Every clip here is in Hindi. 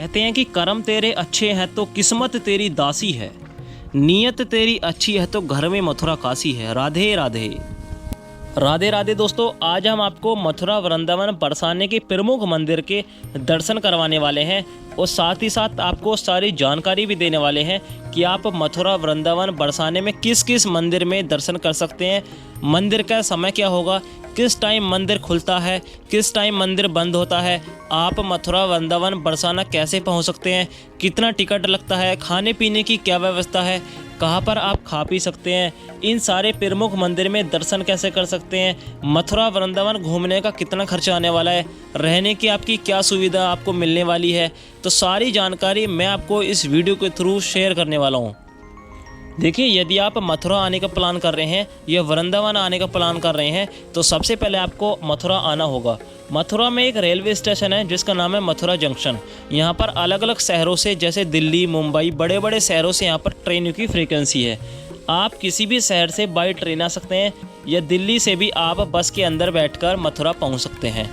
कहते हैं कि कर्म तेरे अच्छे हैं तो किस्मत तेरी दासी है, नीयत तेरी अच्छी है तो घर में मथुरा काशी है। राधे राधे। राधे राधे दोस्तों, आज हम आपको मथुरा वृंदावन बरसाने के प्रमुख मंदिर के दर्शन करवाने वाले हैं और साथ ही साथ आपको सारी जानकारी भी देने वाले हैं कि आप मथुरा वृंदावन बरसाने में किस किस मंदिर में दर्शन कर सकते हैं, मंदिर का समय क्या होगा, किस टाइम मंदिर खुलता है, किस टाइम मंदिर बंद होता है, आप मथुरा वृंदावन बरसाना कैसे पहुंच सकते हैं, कितना टिकट लगता है, खाने पीने की क्या व्यवस्था है, कहाँ पर आप खा पी सकते हैं, इन सारे प्रमुख मंदिर में दर्शन कैसे कर सकते हैं, मथुरा वृंदावन घूमने का कितना खर्चा आने वाला है, रहने की आपकी क्या सुविधा आपको मिलने वाली है, तो सारी जानकारी मैं आपको इस वीडियो के थ्रू शेयर करने वाला हूँ। देखिए, यदि आप मथुरा आने का प्लान कर रहे हैं या वृंदावन आने का प्लान कर रहे हैं तो सबसे पहले आपको मथुरा आना होगा। मथुरा में एक रेलवे स्टेशन है जिसका नाम है मथुरा जंक्शन। यहाँ पर अलग अलग शहरों से, जैसे दिल्ली, मुंबई, बड़े बड़े शहरों से यहाँ पर ट्रेनों की फ्रीक्वेंसी है। आप किसी भी शहर से बाई ट्रेन आ सकते हैं या दिल्ली से भी आप बस के अंदर बैठकर मथुरा पहुँच सकते हैं।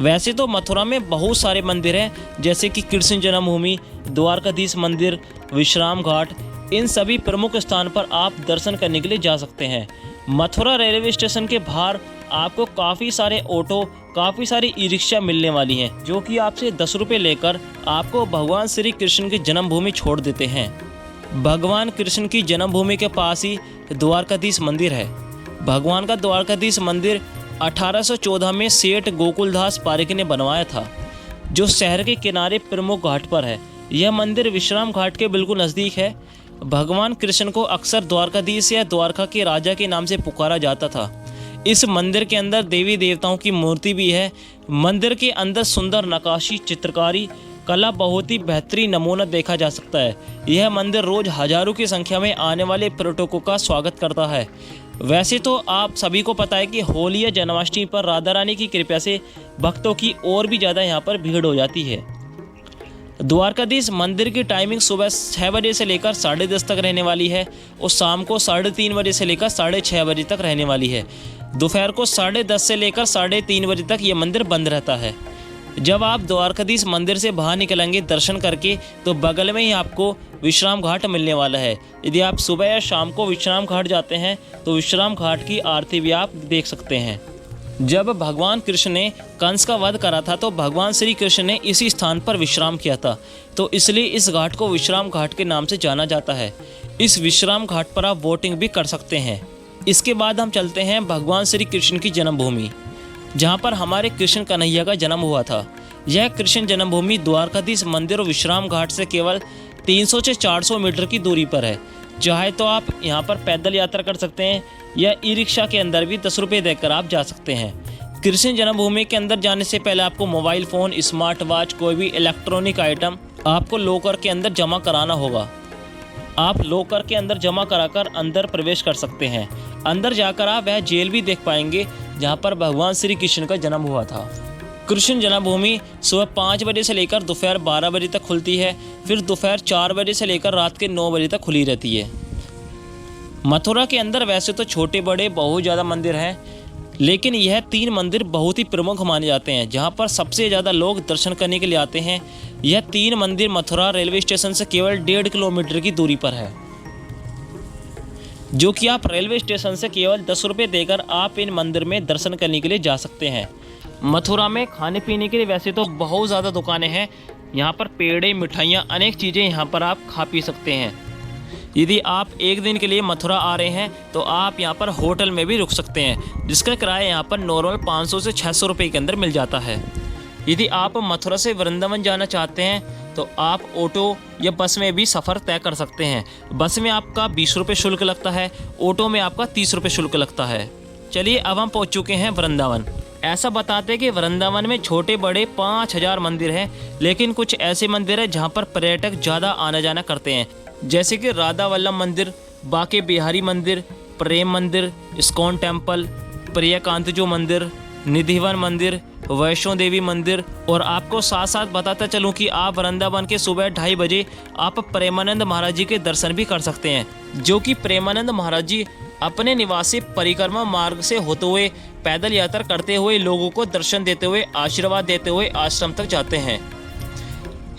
वैसे तो मथुरा में बहुत सारे मंदिर हैं, जैसे कि कृष्ण जन्मभूमि, द्वारकाधीश मंदिर, विश्राम घाट, इन सभी प्रमुख स्थान पर आप दर्शन करने के लिए जा सकते हैं। मथुरा रेलवे स्टेशन के बाहर आपको काफ़ी सारे ऑटो, काफ़ी सारी ई रिक्शा मिलने वाली हैं, जो कि आपसे 10 रुपये लेकर आपको भगवान श्री कृष्ण की जन्मभूमि छोड़ देते हैं। भगवान कृष्ण की जन्मभूमि के पास ही द्वारकाधीश मंदिर है। भगवान का द्वारकाधीश मंदिर 1814 में सेठ गोकुलदास पारिक ने बनवाया था, जो शहर के किनारे प्रमुख घाट पर है। यह मंदिर विश्राम घाट के बिल्कुल नज़दीक है। भगवान कृष्ण को अक्सर द्वारकाधीश या द्वारका के राजा के नाम से पुकारा जाता था। इस मंदिर के अंदर देवी देवताओं की मूर्ति भी है। मंदिर के अंदर सुंदर नक्काशी, चित्रकारी कला बहुत ही बेहतरीन नमूना देखा जा सकता है। यह मंदिर रोज हजारों की संख्या में आने वाले पर्यटकों का स्वागत करता है। वैसे तो आप सभी को पता है कि होली या जन्माष्टमी पर राधा रानी की कृपा से भक्तों की और भी ज़्यादा यहाँ पर भीड़ हो जाती है। द्वारकाधीश मंदिर की टाइमिंग सुबह 6 बजे से लेकर 10:30 तक रहने वाली है और शाम को 3:30 बजे से लेकर 6:30 बजे तक रहने वाली है। दोपहर को 10:30 से लेकर 3:30 बजे तक ये मंदिर बंद रहता है। जब आप द्वारकाधीश मंदिर से बाहर निकलेंगे दर्शन करके, तो बगल में ही आपको विश्राम घाट मिलने वाला है। यदि आप सुबह या शाम को विश्राम घाट जाते हैं तो विश्राम घाट की आरती भी आप देख सकते हैं। जब भगवान कृष्ण ने कंस का वध करा था तो भगवान श्री कृष्ण ने इसी स्थान पर विश्राम किया था, तो इसलिए इस घाट को विश्राम घाट के नाम से जाना जाता है। इस विश्राम घाट पर आप बोटिंग भी कर सकते हैं। इसके बाद हम चलते हैं भगवान श्री कृष्ण की जन्मभूमि, जहाँ पर हमारे कृष्ण कन्हैया का जन्म हुआ था। यह कृष्ण जन्मभूमि द्वारकाधीश मंदिर और विश्राम घाट से केवल 300 से 400 मीटर की दूरी पर है। चाहे तो आप यहाँ पर पैदल यात्रा कर सकते हैं या ई रिक्शा के अंदर भी 10 रुपये देकर आप जा सकते हैं। कृष्ण जन्मभूमि के अंदर जाने से पहले आपको मोबाइल फ़ोन, स्मार्ट वॉच, कोई भी इलेक्ट्रॉनिक आइटम आपको लॉकर के अंदर जमा कराना होगा। आप लॉकर के अंदर जमा कराकर अंदर प्रवेश कर सकते हैं। अंदर जाकर आप वह जेल भी देख पाएंगे जहाँ पर भगवान श्री कृष्ण का जन्म हुआ था। कृष्ण जन्मभूमि सुबह 5 बजे से लेकर दोपहर 12 बजे तक खुलती है, फिर दोपहर 4 बजे से लेकर रात के 9 बजे तक खुली रहती है। मथुरा के अंदर वैसे तो छोटे बड़े बहुत ज़्यादा मंदिर हैं, लेकिन यह 3 मंदिर बहुत ही प्रमुख माने जाते हैं, जहां पर सबसे ज़्यादा लोग दर्शन करने के लिए आते हैं। यह 3 मंदिर मथुरा रेलवे स्टेशन से केवल 1.5 किलोमीटर की दूरी पर है, जो कि आप रेलवे स्टेशन से केवल 10 रुपये देकर आप इन मंदिर में दर्शन करने के लिए जा सकते हैं। मथुरा में खाने पीने के लिए वैसे तो बहुत ज़्यादा दुकानें हैं। यहाँ पर पेड़े, मिठाइयाँ, अनेक चीज़ें यहाँ पर आप खा पी सकते हैं। यदि आप एक दिन के लिए मथुरा आ रहे हैं तो आप यहाँ पर होटल में भी रुक सकते हैं, जिसका किराया यहाँ पर नॉर्मल 500 से 600 रुपये के अंदर मिल जाता है। यदि आप मथुरा से वृंदावन जाना चाहते हैं तो आप ऑटो या बस में भी सफ़र तय कर सकते हैं। बस में आपका 20 रुपये शुल्क लगता है, ऑटो में आपका 30 रुपये शुल्क लगता है। चलिए, अब हम पहुँच चुके हैं वृंदावन। ऐसा बताते हैं कि वृंदावन में छोटे बड़े 5000 मंदिर हैं, लेकिन कुछ ऐसे मंदिर हैं जहाँ पर पर्यटक ज़्यादा आना जाना करते हैं, जैसे कि राधा वल्लभ मंदिर, बाके बिहारी मंदिर, प्रेम मंदिर, इस्कॉन टेम्पल, प्रियकांतजो मंदिर, निधिवन मंदिर, वैष्णो देवी मंदिर। और आपको साथ साथ बताता चलूँ कि आप वृंदावन के सुबह 2:30 बजे आप प्रेमानंद महाराज जी के दर्शन भी कर सकते हैं, जो कि प्रेमानंद महाराज जी अपने निवास से परिक्रमा मार्ग से होते हुए पैदल यात्रा करते हुए लोगों को दर्शन देते हुए, आशीर्वाद देते हुए आश्रम तक जाते हैं।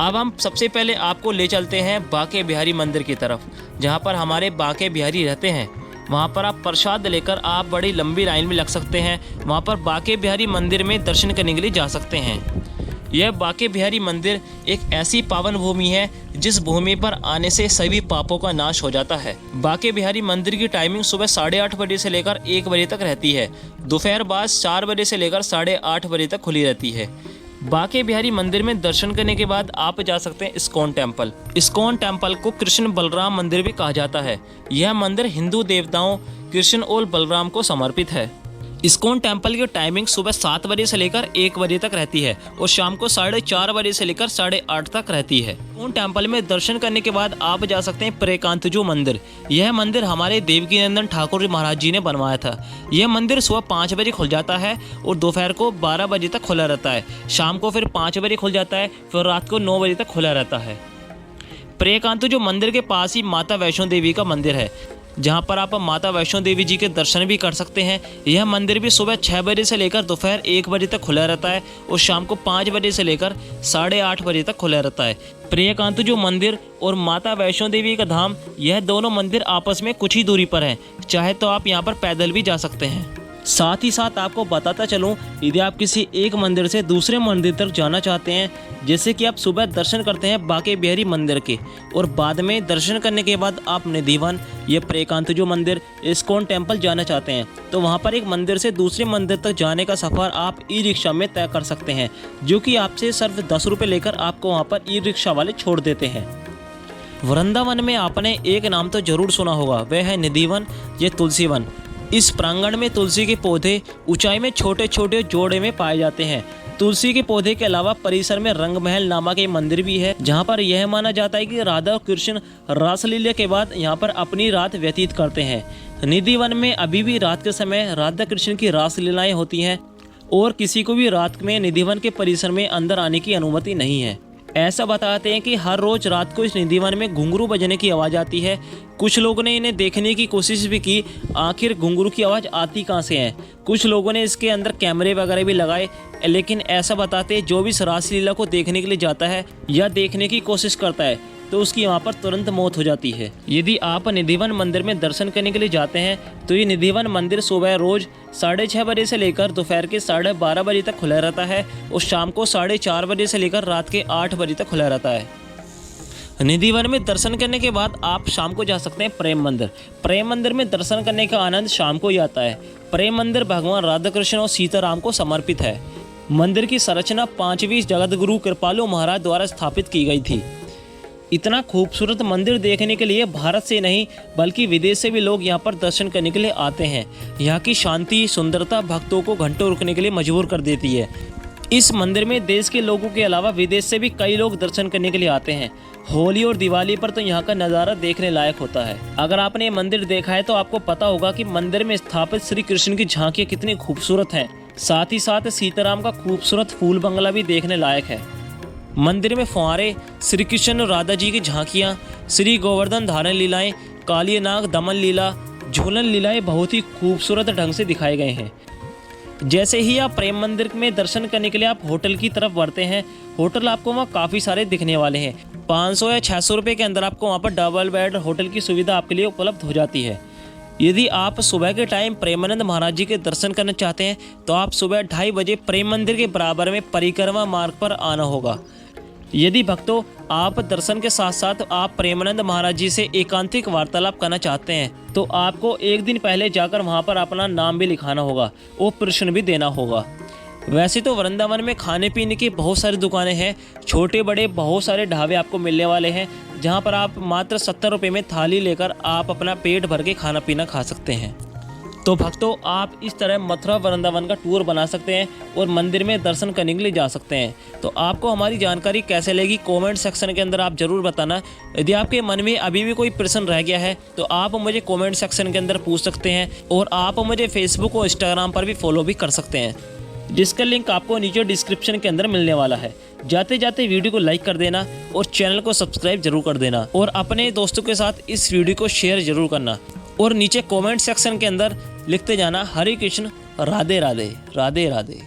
अब हम सबसे पहले आपको ले चलते हैं बांके बिहारी मंदिर की तरफ, जहाँ पर हमारे बांके बिहारी रहते हैं। वहाँ पर आप प्रसाद लेकर आप बड़ी लंबी लाइन में लग सकते हैं। वहाँ पर बांके बिहारी मंदिर में दर्शन करने के लिए जा सकते हैं। यह बांके बिहारी मंदिर एक ऐसी पावन भूमि है जिस भूमि पर आने से सभी पापों का नाश हो जाता है। बांके बिहारी मंदिर की टाइमिंग सुबह 8:30 बजे से लेकर 1 बजे तक रहती है। दोपहर बाद 4 बजे से लेकर 8:30 बजे तक खुली रहती है। बांके बिहारी मंदिर में दर्शन करने के बाद आप जा सकते हैं इस्कॉन टेम्पल। इस्कॉन टेम्पल को कृष्ण बलराम मंदिर भी कहा जाता है। यह मंदिर हिंदू देवताओं कृष्ण और बलराम को समर्पित है। इस्कॉन टेम्पल की टाइमिंग सुबह 7 बजे से लेकर 1 बजे तक रहती है और शाम को 4:30 बजे से लेकर 8:30 तक रहती है। इस्कॉन टेम्पल में दर्शन करने के बाद आप जा सकते हैं प्रेकांतजू मंदिर। यह मंदिर हमारे देवकीनंदन ठाकुर महाराज जी ने बनवाया था। यह मंदिर सुबह 5 बजे खुल जाता है और दोपहर को 12 बजे तक खुला रहता है। शाम को फिर 5 बजे खुल जाता है, फिर रात को 9 बजे तक खुला रहता है। प्रेकांतजू मंदिर के पास ही माता वैष्णो देवी का मंदिर है, जहां पर आप माता वैष्णो देवी जी के दर्शन भी कर सकते हैं। यह मंदिर भी सुबह 6 बजे से लेकर दोपहर 1 बजे तक खुला रहता है और शाम को 5 बजे से लेकर 8:30 बजे तक खुला रहता है। प्रेकांतजू मंदिर और माता वैष्णो देवी का धाम, यह दोनों मंदिर आपस में कुछ ही दूरी पर हैं। चाहे तो आप यहां पर पैदल भी जा सकते हैं। साथ ही साथ आपको बताता चलूं, यदि आप किसी एक मंदिर से दूसरे मंदिर तक जाना चाहते हैं, जैसे कि आप सुबह दर्शन करते हैं बांके बिहारी मंदिर के और बाद में दर्शन करने के बाद आप निधिवन या प्रेकांतजू मंदिर, इस्कॉन टेम्पल जाना चाहते हैं, तो वहां पर एक मंदिर से दूसरे मंदिर तक जाने का सफ़र आप ई रिक्शा में तय कर सकते हैं, जो कि आपसे सिर्फ 10 रुपये लेकर आपको वहाँ पर ई रिक्शा वाले छोड़ देते हैं। वृंदावन में आपने एक नाम तो जरूर सुना होगा, वह है निधिवन या तुलसी वन। इस प्रांगण में तुलसी के पौधे ऊंचाई में छोटे छोटे जोड़े में पाए जाते हैं। तुलसी के पौधे के अलावा परिसर में रंग महल नामक एक मंदिर भी है, जहां पर यह माना जाता है कि राधा और कृष्ण रासलीला के बाद यहां पर अपनी रात व्यतीत करते हैं। निधि वन में अभी भी रात के समय राधा कृष्ण की रासलीलाएं होती हैं और किसी को भी रात में निधि वन के परिसर में अंदर आने की अनुमति नहीं है। ऐसा बताते हैं कि हर रोज रात को इस निधिवन में घुंघरू बजने की आवाज़ आती है। कुछ लोगों ने इन्हें देखने की कोशिश भी की, आखिर घुंघरू की आवाज़ आती कहाँ से है। कुछ लोगों ने इसके अंदर कैमरे वगैरह भी लगाए, लेकिन ऐसा बताते हैं जो भी इस रासलीला को देखने के लिए जाता है या देखने की कोशिश करता है तो उसकी वहाँ पर तुरंत मौत हो जाती है। यदि आप निधिवन मंदिर में दर्शन करने के लिए जाते हैं तो ये निधिवन मंदिर सुबह रोज 6:30 बजे से लेकर दोपहर के 12:30 बजे तक खुला रहता है और शाम को 4:30 बजे से लेकर रात के 8 बजे तक खुला रहता है। निधिवन में दर्शन करने के बाद आप शाम को जा सकते हैं प्रेम मंदिर। प्रेम मंदिर में दर्शन करने का आनंद शाम को ही आता है। प्रेम मंदिर भगवान राधा कृष्ण और सीताराम को समर्पित है। मंदिर की संरचना 5वीं जगतगुरु कृपालु महाराज द्वारा स्थापित की गई थी। इतना खूबसूरत मंदिर देखने के लिए भारत से नहीं बल्कि विदेश से भी लोग यहाँ पर दर्शन करने के लिए आते हैं। यहाँ की शांति सुंदरता भक्तों को घंटों रुकने के लिए मजबूर कर देती है। इस मंदिर में देश के लोगों के अलावा विदेश से भी कई लोग दर्शन करने के लिए आते हैं। होली और दिवाली पर तो यहाँ का नज़ारा देखने लायक होता है। अगर आपने ये मंदिर देखा है तो आपको पता होगा कि मंदिर में स्थापित श्री कृष्ण की झांकियाँ कितनी खूबसूरत हैं। साथ ही साथ सीताराम का खूबसूरत फूल बंगला भी देखने लायक है। मंदिर में फुहारे, श्री कृष्ण और राधा जी की झांकियाँ, श्री गोवर्धन धारण लीलाएं, काली नाग दमन लीला, झूलन लीलाएं बहुत ही खूबसूरत ढंग से दिखाए गए हैं। जैसे ही आप प्रेम मंदिर में दर्शन करने के लिए आप होटल की तरफ बढ़ते हैं, होटल आपको वहाँ काफ़ी सारे दिखने वाले हैं। 500 या 600 रुपये के अंदर आपको वहाँ पर डबल बेड होटल की सुविधा आपके लिए उपलब्ध हो जाती है। यदि आप सुबह के टाइम प्रेमानंद महाराज जी के दर्शन करना चाहते हैं तो आप सुबह 2:30 बजे प्रेम मंदिर के बराबर में परिक्रमा मार्ग पर आना होगा। यदि भक्तों आप दर्शन के साथ साथ आप प्रेमानंद महाराज जी से एकांतिक वार्तालाप करना चाहते हैं तो आपको एक दिन पहले जाकर वहां पर अपना नाम भी लिखाना होगा और प्रश्न भी देना होगा। वैसे तो वृंदावन में खाने पीने की बहुत सारी दुकानें हैं, छोटे बड़े बहुत सारे ढाबे आपको मिलने वाले हैं, जहां पर आप मात्र 70 रुपये में थाली लेकर आप अपना पेट भर के खाना पीना खा सकते हैं। तो भक्तों आप इस तरह मथुरा वृंदावन का टूर बना सकते हैं और मंदिर में दर्शन करने के लिए जा सकते हैं। तो आपको हमारी जानकारी कैसे लगी कमेंट सेक्शन के अंदर आप ज़रूर बताना। यदि आपके मन में अभी भी कोई प्रश्न रह गया है तो आप मुझे कमेंट सेक्शन के अंदर पूछ सकते हैं और आप मुझे फेसबुक और इंस्टाग्राम पर भी फॉलो भी कर सकते हैं, जिसका लिंक आपको नीचे डिस्क्रिप्शन के अंदर मिलने वाला है। जाते जाते वीडियो को लाइक कर देना और चैनल को सब्सक्राइब जरूर कर देना और अपने दोस्तों के साथ इस वीडियो को शेयर जरूर करना और नीचे कमेंट सेक्शन के अंदर लिखते जाना हरे कृष्ण, राधे राधे, राधे राधे।